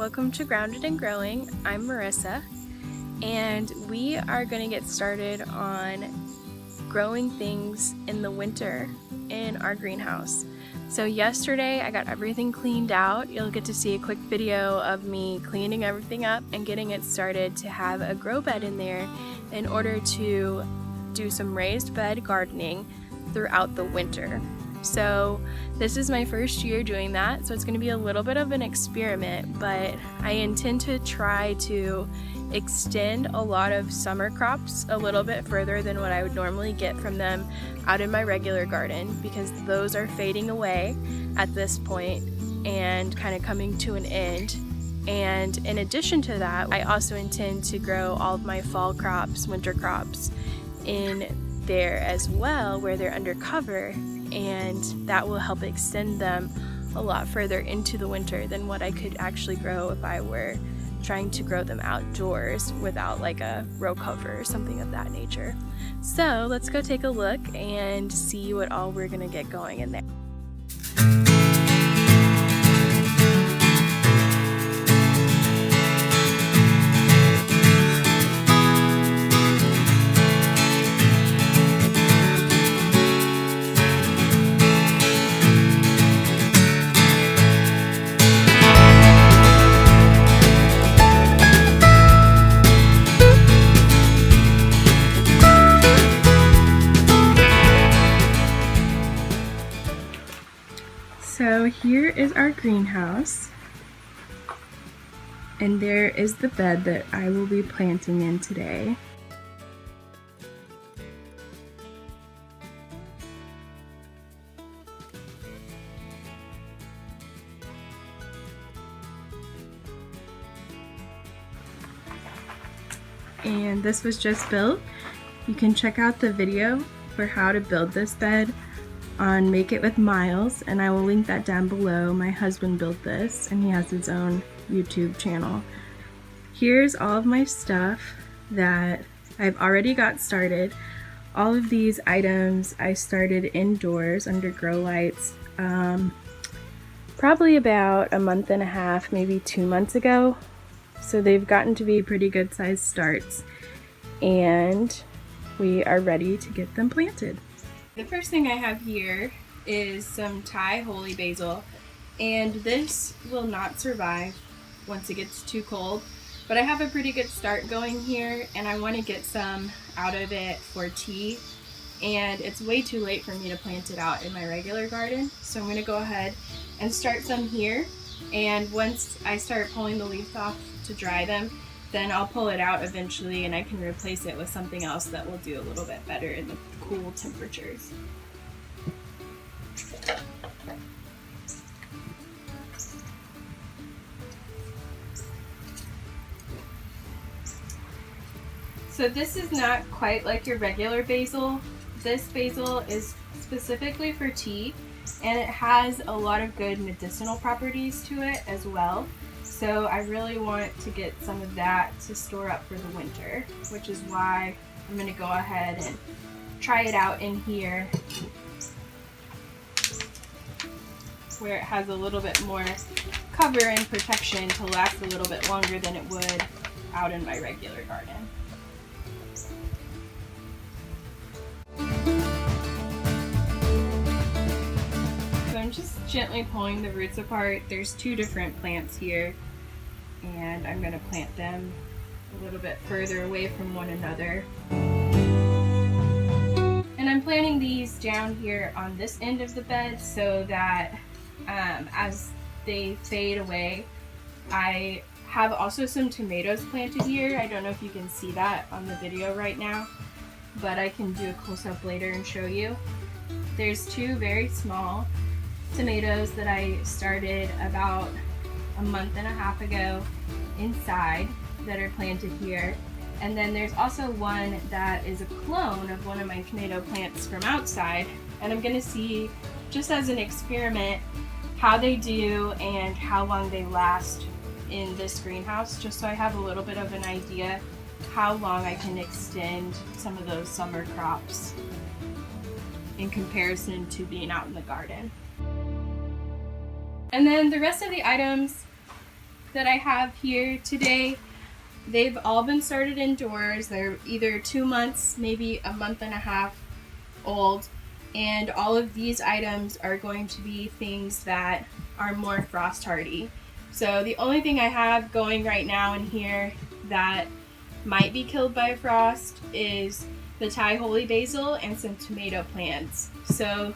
welcome to Grounded and Growing. I'm Marissa, and we are going to get started on growing things in the winter in our greenhouse. So yesterday I got everything cleaned out. You'll get to see a quick video of me cleaning everything up and getting it started to have a grow bed in there in order to do some raised bed gardening throughout the winter. So this is my first year doing that, so it's going to be a little bit of an experiment, but I intend to try to extend a lot of summer crops a little bit further than what I would normally get from them out in my regular garden, because those are fading away at this point and kind of coming to an end. And in addition to that, I also intend to grow all of my fall crops, winter crops in there as well, where they're under cover, and that will help extend them a lot further into the winter than what I could actually grow if I were trying to grow them outdoors without like a row cover or something of that nature. So let's go take a look and see what all we're gonna get going in there. So here is our greenhouse, and there is the bed that I will be planting in today. And this was just built. You can check out the video for how to build this bed on Make It with Miles, and I will link that down below. My husband built this and he has his own YouTube channel. Here's all of my stuff that I've already got started. All of these items I started indoors under grow lights probably about a month and a half, maybe 2 months ago. So they've gotten to be pretty good sized starts, and we are ready to get them planted. The first thing I have here is some Thai holy basil, and this will not survive once it gets too cold, but I have a pretty good start going here, and I want to get some out of it for tea, and it's way too late for me to plant it out in my regular garden, so I'm going to go ahead and start some here, and once I start pulling the leaves off to dry them, then I'll pull it out eventually and I can replace it with something else that will do a little bit better in the cool temperatures. So this is not quite like your regular basil. This basil is specifically for tea, and it has a lot of good medicinal properties to it as well. So I really want to get some of that to store up for the winter, which is why I'm going to go ahead and try it out in here, where it has a little bit more cover and protection to last a little bit longer than it would out in my regular garden. So I'm just gently pulling the roots apart. There's two different plants here, and I'm going to plant them a little bit further away from one another. And I'm planting these down here on this end of the bed so that as they fade away, I have also some tomatoes planted here. I don't know if you can see that on the video right now, but I can do a close-up later and show you. There's two very small tomatoes that I started about a month and a half ago inside that are planted here, and then there's also one that is a clone of one of my tomato plants from outside, and I'm going to see, just as an experiment, how they do and how long they last in this greenhouse, just so I have a little bit of an idea how long I can extend some of those summer crops in comparison to being out in the garden. And then the rest of the items that I have here today, they've all been started indoors. They're either 2 months, maybe a month and a half old, and all of these items are going to be things that are more frost hardy. So the only thing I have going right now in here that might be killed by frost is the Thai holy basil and some tomato plants. So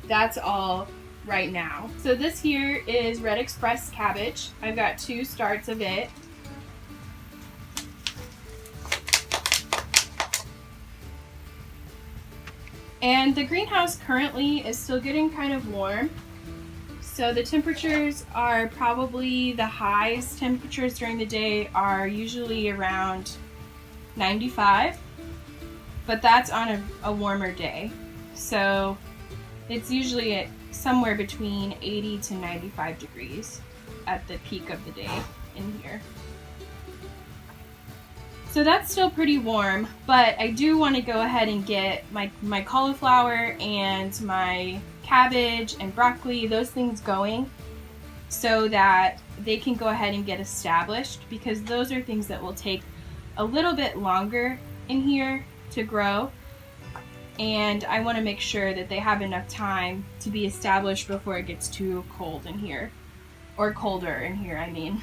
that's all right now. So this here is red Espress cabbage. I've got 2 starts of it. And the greenhouse currently is still getting kind of warm. So the temperatures are probably, the highest temperatures during the day are usually around 95, but that's on a warmer day. So it's usually at somewhere between 80 to 95 degrees at the peak of the day in here. So that's still pretty warm, but I do want to go ahead and get my cauliflower and my cabbage and broccoli, those things going, so that they can go ahead and get established, because those are things that will take a little bit longer in here to grow, and I want to make sure that they have enough time to be established before it gets too cold in here, or colder in here, I mean.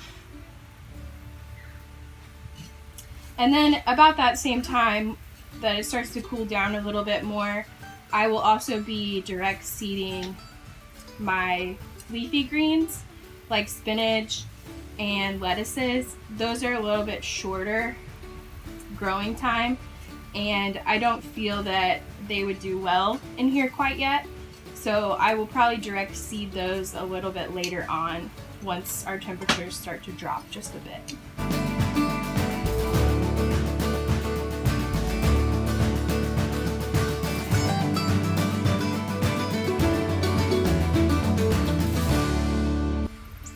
And then about that same time that it starts to cool down a little bit more, I will also be direct seeding my leafy greens like spinach and lettuces. Those are a little bit shorter growing time, and I don't feel that they would do well in here quite yet. So I will probably direct seed those a little bit later on once our temperatures start to drop just a bit.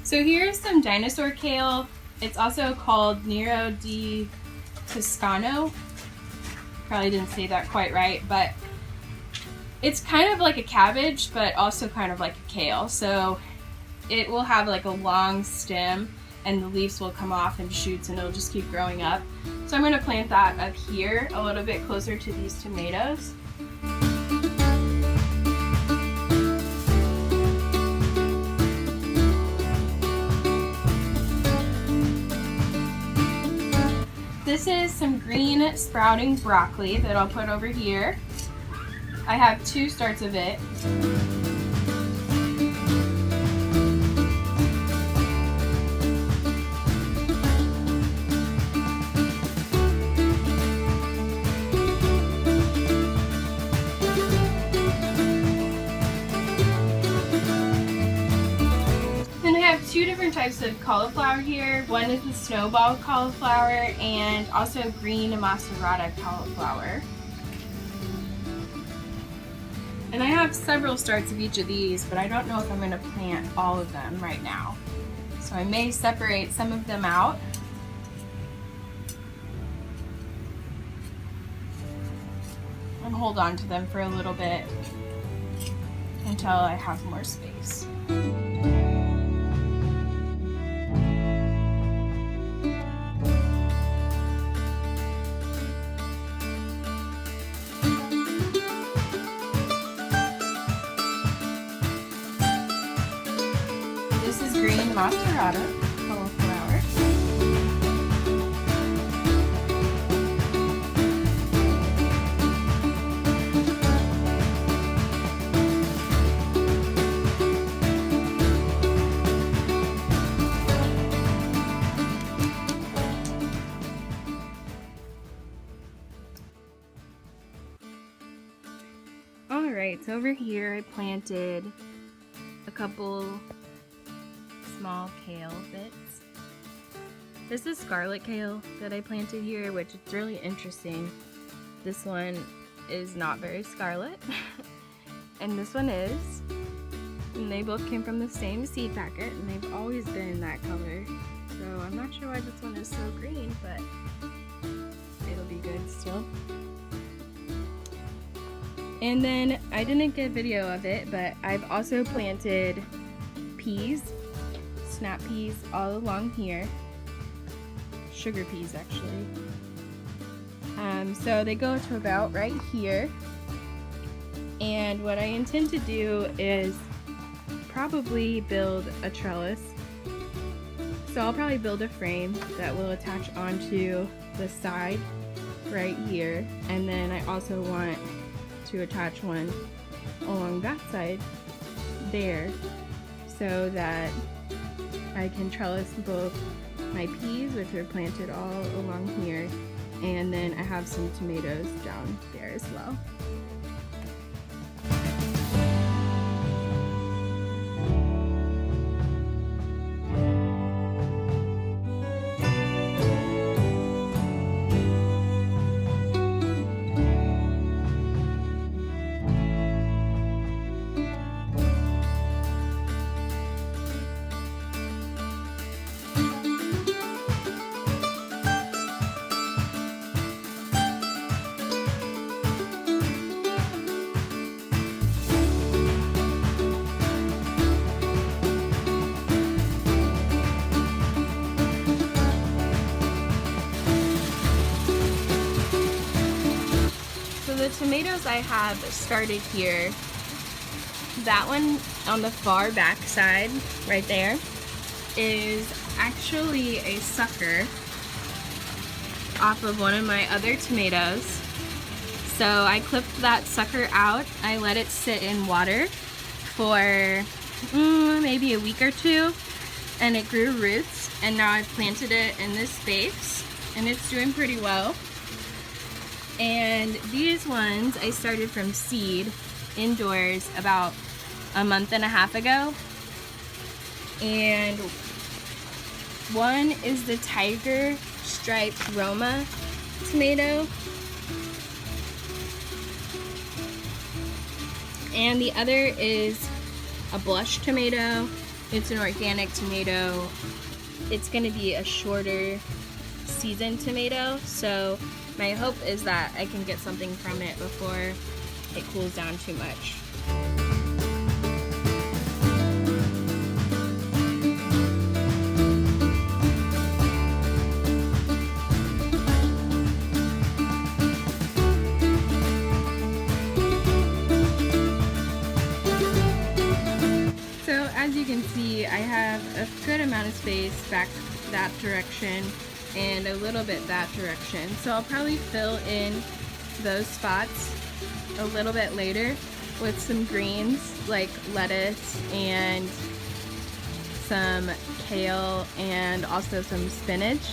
So here's some dinosaur kale. It's also called Nero di Toscano. Probably didn't say that quite right, but it's kind of like a cabbage, but also kind of like a kale. So it will have like a long stem, and the leaves will come off in shoots, and it'll just keep growing up. So I'm going to plant that up here a little bit closer to these tomatoes. This is some green sprouting broccoli that I'll put over here. I have 2 starts of it. I have 2 different types of cauliflower here. One is the Snowball Cauliflower and also green Macerata cauliflower. And I have several starts of each of these, but I don't know if I'm going to plant all of them right now. So I may separate some of them out. And hold on to them for a little bit until I have more space. This is green Macerata cauliflower. Alright, so over here I planted a couple small kale bits. This is Scarlet Kale that I planted here, which is really interesting. This one is not very scarlet, and this one is. And they both came from the same seed packet, and they've always been that color. So I'm not sure why this one is so green, but it'll be good still. And then I didn't get video of it, but I've also planted peas. snap peas all along here. Sugar peas, actually. So they go to about right here. And what I intend to do is probably build a trellis. So I'll probably build a frame that will attach onto the side right here. And then I also want to attach one along that side there so that I can trellis both my peas, which are planted all along here, and then I have some tomatoes down there as well. The tomatoes I have started here, that one on the far back side right there is actually a sucker off of one of my other tomatoes. So I clipped that sucker out, I let it sit in water for maybe a week or two, and it grew roots, and now I've planted it in this space and it's doing pretty well. And these ones I started from seed indoors about a month and a half ago. And one is the tiger striped Roma tomato. And the other is a blush tomato. It's an organic tomato. It's gonna be a shorter seasoned tomato, so my hope is that I can get something from it before it cools down too much. So as you can see, I have a good amount of space back that direction and a little bit that direction. So I'll probably fill in those spots a little bit later with some greens like lettuce and some kale and also some spinach.